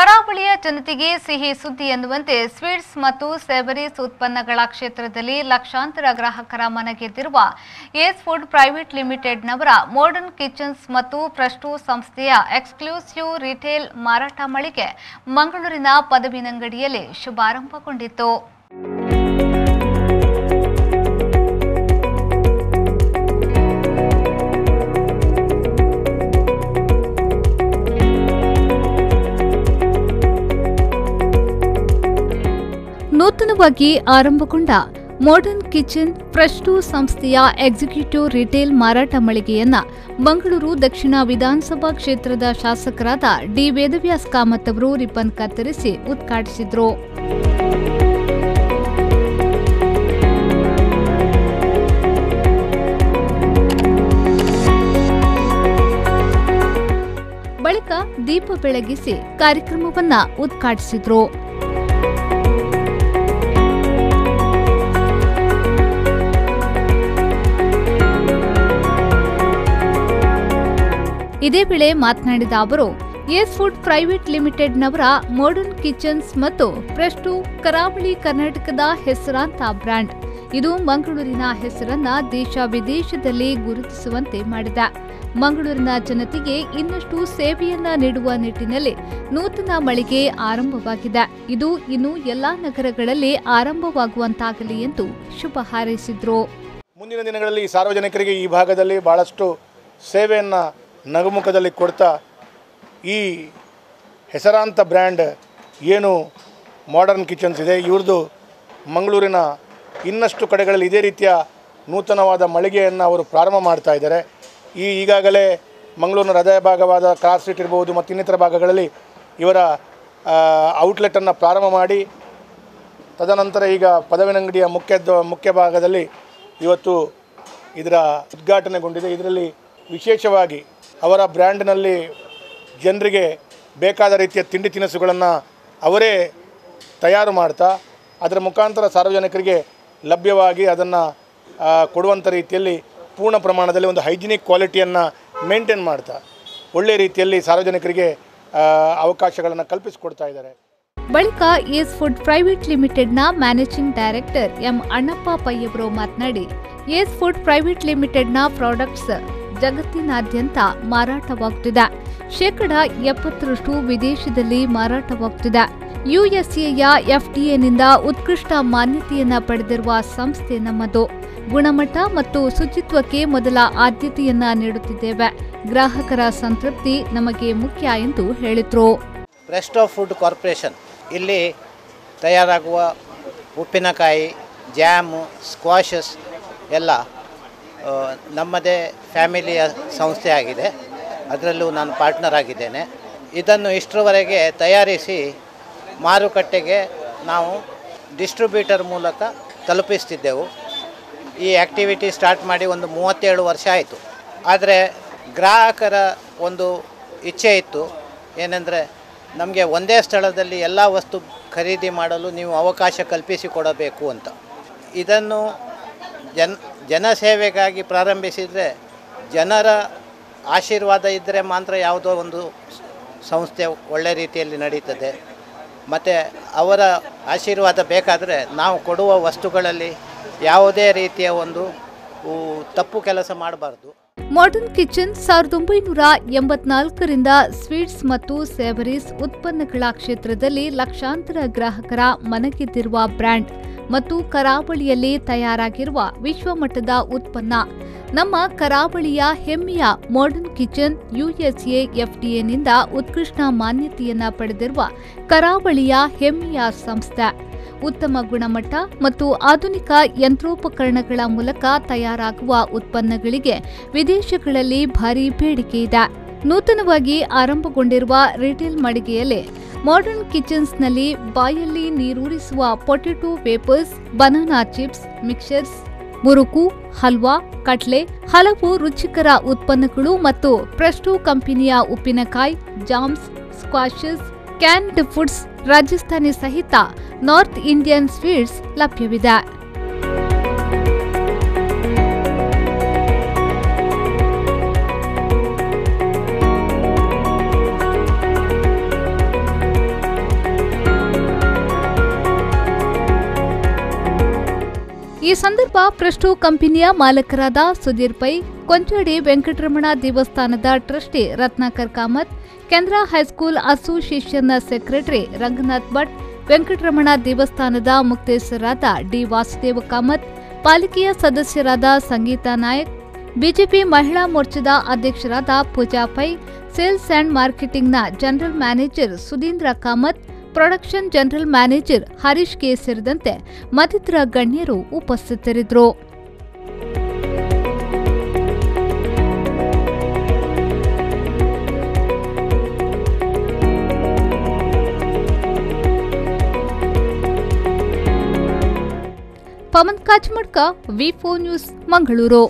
ಕರಾವಳಿಯ ಜನತೆಗೆ ಸಿಹಿ ಸುದ್ದಿ ಎನ್ನುವಂತೆ ಸ್ವೀಟ್ಸ್ ಮತ್ತು ಸೇವರೀಸ್ ಉತ್ಪನ್ನಗಳ ಕ್ಷೇತ್ರದಲ್ಲಿ ಲಕ್ಷಾಂತರ ಗ್ರಾಹಕರ ಮನಗೆದ್ದಿರುವ ಏಸ್ ಫುಡ್ ಪ್ರೈವೇಟ್ ಲಿಮಿಟೆಡ್ನವರ ಮಾಡರ್ನ್ ಕಿಚನ್ಸ್ ಮತ್ತು ಪ್ರಸ್ಟು ಸಂಸ್ಥೆಯ ಎಕ್ಸ್ಕ್ಲೂಸಿವ್ ರಿಟೇಲ್ ಮಾರಾಟ ಮಳಿಗೆ ಮಂಗಳೂರಿನ ಪದವಿನಂಗಡಿಯಲ್ಲಿ ಶುಭಾರಂಭಗೊಂಡಿತು. ನೂತನವಾಗಿ ಆರಂಭಗೊಂಡ ಮಾಡರ್ನ್ ಕಿಚನ್ ಪ್ರಸ್ಟು ಸಂಸ್ಥೆಯ ಎಕ್ಸಿಕ್ಯೂಟಿವ್ ರಿಟೇಲ್ ಮಾರಾಟ ಮಳಿಗೆಯನ್ನ ಮಂಗಳೂರು ದಕ್ಷಿಣ ವಿಧಾನಸಭಾ ಕ್ಷೇತ್ರದ ಶಾಸಕರಾದ ಡಿ ವೇದವ್ಯಾಸ್ ಕಾಮತ್ ಅವರು ರಿಬ್ಬನ್ ಕತ್ತರಿಸಿ ಉದ್ಘಾಟಿಸಿದರು. ಬಳಿಕ ದೀಪ ಬೆಳಗಿಸಿ ಕಾರ್ಯಕ್ರಮವನ್ನ ಉದ್ಘಾಟಿಸಿದರು. ಇದೇ ವೇಳೆ ಮಾತನಾಡಿದ ಅವರು ಏಸ್ ಫುಡ್ ಪ್ರೈವೇಟ್ ಲಿಮಿಟೆಡ್ನವರ ಮಾಡರ್ನ್ ಕಿಚನ್ಸ್ ಮತ್ತು ಪ್ರಸ್ಟು ಕರಾವಳಿ ಕರ್ನಾಟಕದ ಹೆಸರಾಂತ ಬ್ರ್ಯಾಂಡ್. ಇದು ಮಂಗಳೂರಿನ ಹೆಸರನ್ನ ದೇಶ ವಿದೇಶದಲ್ಲಿ ಗುರುತಿಸುವಂತೆ ಮಾಡಿದೆ. ಮಂಗಳೂರಿನ ಜನತೆಗೆ ಇನ್ನಷ್ಟು ಸೇವೆಯನ್ನ ನೀಡುವ ನಿಟ್ಟಿನಲ್ಲಿ ನೂತನ ಮಳಿಗೆ ಆರಂಭವಾಗಿದೆ. ಇದು ಇನ್ನು ಎಲ್ಲಾ ನಗರಗಳಲ್ಲಿ ಆರಂಭವಾಗುವಂತಾಗಲಿ ಎಂದು ಶುಭ ಹಾರೈಸಿದರು. ಮುಂದಿನ ದಿನಗಳಲ್ಲಿ ಸಾರ್ವಜನಿಕರಿಗೆ ಈ ಭಾಗದಲ್ಲಿ ಬಹಳಷ್ಟು ಸೇವೆಯನ್ನ ನಗುಮುಖದಲ್ಲಿ ಕೊಡ್ತಾ ಈ ಹೆಸರಾಂತ ಬ್ರ್ಯಾಂಡ್ ಏನು ಮಾಡರ್ನ್ ಕಿಚನ್ಸ್ ಇದೆ, ಇವ್ರದ್ದು ಮಂಗಳೂರಿನ ಇನ್ನಷ್ಟು ಕಡೆಗಳಲ್ಲಿ ಇದೇ ರೀತಿಯ ನೂತನವಾದ ಮಳಿಗೆಯನ್ನು ಅವರು ಪ್ರಾರಂಭ ಮಾಡ್ತಾ ಇದ್ದಾರೆ. ಈಗಾಗಲೇ ಮಂಗಳೂರಿನ ಹೃದಯ ಭಾಗವಾದ ಕ್ರಾಸ್ ಸ್ಟ್ರೀಟ್ ಇರ್ಬೋದು ಮತ್ತು ಇನ್ನಿತರ ಭಾಗಗಳಲ್ಲಿ ಇವರ ಔಟ್ಲೆಟನ್ನು ಪ್ರಾರಂಭ ಮಾಡಿ ತದನಂತರ ಈಗ ಪದವಿನಂಗಡಿಯ ಮುಖ್ಯ ಭಾಗದಲ್ಲಿ ಇವತ್ತು ಇದರ ಉದ್ಘಾಟನೆಗೊಂಡಿದೆ. ಇದರಲ್ಲಿ ವಿಶೇಷವಾಗಿ ಅವರ ಬ್ರ್ಯಾಂಡ್ನಲ್ಲಿ ಜನರಿಗೆ ಬೇಕಾದ ರೀತಿಯ ತಿಂಡಿ ತಿನಿಸುಗಳನ್ನು ಅವರೇ ತಯಾರು ಮಾಡ್ತಾ ಅದರ ಮುಖಾಂತರ ಸಾರ್ವಜನಿಕರಿಗೆ ಲಭ್ಯವಾಗಿ ಅದನ್ನು ಕೊಡುವಂಥ ರೀತಿಯಲ್ಲಿ ಪೂರ್ಣ ಪ್ರಮಾಣದಲ್ಲಿ ಒಂದು ಹೈಜಿನಿಕ್ ಕ್ವಾಲಿಟಿಯನ್ನು ಮೇಂಟೈನ್ ಮಾಡ್ತಾ ಒಳ್ಳೆಯ ರೀತಿಯಲ್ಲಿ ಸಾರ್ವಜನಿಕರಿಗೆ ಅವಕಾಶಗಳನ್ನು ಕಲ್ಪಿಸಿಕೊಡ್ತಾ ಇದ್ದಾರೆ. ಬಳಿಕ ಏಸ್ ಫುಡ್ ಪ್ರೈವೇಟ್ ಲಿಮಿಟೆಡ್ನ managing director M Annappa Pai ಅವರು ಮಾತನಾಡಿ, ಏಸ್ ಫುಡ್ ಪ್ರೈವೇಟ್ ಲಿಮಿಟೆಡ್ನ ಪ್ರಾಡಕ್ಟ್ಸ್ ಜಗತ್ತಿನಾದ್ಯಂತ ಮಾರಾಟವಾಗುತ್ತಿದೆ. 70% ವಿದೇಶದಲ್ಲಿ ಮಾರಾಟವಾಗುತ್ತಿದೆ. ಯುಎಸ್ಎಯ ಎಫ್ಡಿಎನಿಂದ ಉತ್ಕೃಷ್ಟ ಮಾನ್ಯತೆಯನ್ನ ಪಡೆದಿರುವ ಸಂಸ್ಥೆ ನಮ್ಮದು. ಗುಣಮಟ್ಟ ಮತ್ತು ಶುಚಿತ್ವಕ್ಕೆ ಮೊದಲ ಆದ್ಯತೆಯನ್ನ ನೀಡುತ್ತಿದ್ದೇವೆ. ಗ್ರಾಹಕರ ಸಂತೃಪ್ತಿ ನಮಗೆ ಮುಖ್ಯ ಎಂದು ಹೇಳಿದರು. ಪ್ರೆಸ್ಟೋ ಫುಡ್ ಕಾರ್ಪೊರೇಷನ್ ಇಲ್ಲಿ ತಯಾರಾಗುವ ಉಪ್ಪಿನಕಾಯಿ, ಜಾಮು, ಸ್ಕ್ವಾಷಸ್ ಎಲ್ಲ ನಮ್ಮದೇ ಫ್ಯಾಮಿಲಿಯ ಸಂಸ್ಥೆ ಆಗಿದೆ. ಅದರಲ್ಲೂ ನಾನು ಪಾರ್ಟ್ನರ್ ಆಗಿದ್ದೇನೆ. ಇದನ್ನು ಇಷ್ಟರವರೆಗೆ ತಯಾರಿಸಿ ಮಾರುಕಟ್ಟೆಗೆ ನಾವು ಡಿಸ್ಟ್ರಿಬ್ಯೂಟರ್ ಮೂಲಕ ತಲುಪಿಸ್ತಿದ್ದೆವು. ಈ ಆ್ಯಕ್ಟಿವಿಟಿ ಸ್ಟಾರ್ಟ್ ಮಾಡಿ ಒಂದು 37 ವರ್ಷ ಆಯಿತು. ಆದರೆ ಗ್ರಾಹಕರ ಒಂದು ಇಚ್ಛೆ ಇತ್ತು, ಏನೆಂದರೆ ನಮಗೆ ಒಂದೇ ಸ್ಥಳದಲ್ಲಿ ಎಲ್ಲ ವಸ್ತು ಖರೀದಿ ಮಾಡಲು ನೀವು ಅವಕಾಶ ಕಲ್ಪಿಸಿಕೊಡಬೇಕು ಅಂತ. ಇದನ್ನು ಜನಸೇವೆಗಾಗಿ ಪ್ರಾರಂಭಿಸಿದರೆ ಜನರ ಆಶೀರ್ವಾದ ಇದ್ದರೆ ಮಾತ್ರ ಯಾವುದೋ ಒಂದು ಸಂಸ್ಥೆ ಒಳ್ಳೆ ರೀತಿಯಲ್ಲಿ ನಡೀತದೆ. ಮತ್ತು ಅವರ ಆಶೀರ್ವಾದ ಬೇಕಾದರೆ ನಾವು ಕೊಡುವ ವಸ್ತುಗಳಲ್ಲಿ ಯಾವುದೇ ರೀತಿಯ ಒಂದು ತಪ್ಪು ಕೆಲಸ ಮಾಡಬಾರ್ದು. ಮಾಡರ್ನ್ ಕಿಚನ್ 1984ರಿಂದ ಸ್ವೀಟ್ಸ್ ಮತ್ತು ಸೇವರೀಸ್ ಉತ್ಪನ್ನಗಳ ಕ್ಷೇತ್ರದಲ್ಲಿ ಲಕ್ಷಾಂತರ ಗ್ರಾಹಕರ ಮನಗೆದ್ದಿರುವ ಬ್ರ್ಯಾಂಡ್ ಮತ್ತು ಕರಾವಳಿಯಲ್ಲಿ ತಯಾರಾಗಿರುವ ವಿಶ್ವಮಟ್ಟದ ಉತ್ಪನ್ನ. ನಮ್ಮ ಕರಾವಳಿಯ ಹೆಮ್ಮೆಯ ಮಾಡರ್ನ್ ಕಿಚನ್ ಯುಎಸ್ಎ ಎಫ್ಡಿಎನಿಂದ ಉತ್ಕೃಷ್ಟ ಮಾನ್ಯತೆಯನ್ನ ಪಡೆದಿರುವ ಕರಾವಳಿಯ ಹೆಮ್ಮೆಯ ಸಂಸ್ಥೆ. ಉತ್ತಮ ಗುಣಮಟ್ಟ ಮತ್ತು ಆಧುನಿಕ ಯಂತ್ರೋಪಕರಣಗಳ ಮೂಲಕ ತಯಾರಾಗುವ ಉತ್ಪನ್ನಗಳಿಗೆ ವಿದೇಶಗಳಲ್ಲಿ ಭಾರೀ ಬೇಡಿಕೆ ಇದೆ. ನೂತನವಾಗಿ ಆರಂಭಗೊಂಡಿರುವ ರಿಟೇಲ್ ಮಳಿಗೆಯಲ್ಲಿ ಮಾಡರ್ನ್ ಕಿಚನ್ಸ್ನಲ್ಲಿ ಬಾಯಲ್ಲಿ ನೀರೂರಿಸುವ potato wafers, banana chips, mixers, murukku, halwa, ಕಟ್ಲೆ, ಹಲವು ರುಚಿಕರ ಉತ್ಪನ್ನಗಳು ಮತ್ತು ಪ್ರಸ್ಟು ಕಂಪನಿಯ ಉಪ್ಪಿನಕಾಯಿ, jams, squashes, canned foods, Rajasthani ಸಹಿತ ನಾರ್ತ್ ಇಂಡಿಯನ್ ಸ್ವೀಟ್ಸ್ ಲಭ್ಯವಿದೆ. ಈ ಸಂದರ್ಭ ಪ್ರೆಸ್ಟೋ ಕಂಪನಿಯ ಮಾಲಕರಾದ ಸುಧೀರ್ ಪೈ, ಕೊಂಚಡಿ ವೆಂಕಟರಮಣ ದೇವಸ್ಥಾನದ ಟ್ರಸ್ಟಿ ರತ್ನಾಕರ್ ಕಾಮತ್, ಕೆನರಾ ಹೈಸ್ಕೂಲ್ ಅಸೋಸಿಯೇಷನ್ನ ಸೆಕ್ರೆಟರಿ ರಂಗನಾಥ್ ಭಟ್, ವೆಂಕಟರಮಣ ದೇವಸ್ಥಾನದ ಮುಕ್ತೇಸರಾದ ಡಿ ವಾಸುದೇವ ಕಾಮತ್, ಪಾಲಿಕೆಯ ಸದಸ್ಯರಾದ ಸಂಗೀತಾ ನಾಯಕ್, ಬಿಜೆಪಿ ಮಹಿಳಾ ಮೋರ್ಚಾದ ಅಧ್ಯಕ್ಷರಾದ ಪೂಜಾ ಪೈ, ಸೇಲ್ಸ್ ಅಂಡ್ ಮಾರ್ಕೆಟಿಂಗ್ನ general manager Sudhindra Kamath, production general manager Harish K ಸೇರಿದಂತೆ ಮತ್ತಿತರ ಗಣ್ಯರು ಉಪಸ್ಥಿತರಿದ್ದರು. ಪವನ್ ಕಾಚಮಡ್ಕ, ವಿ4 ನ್ಯೂಸ್, ಮಂಗಳೂರು.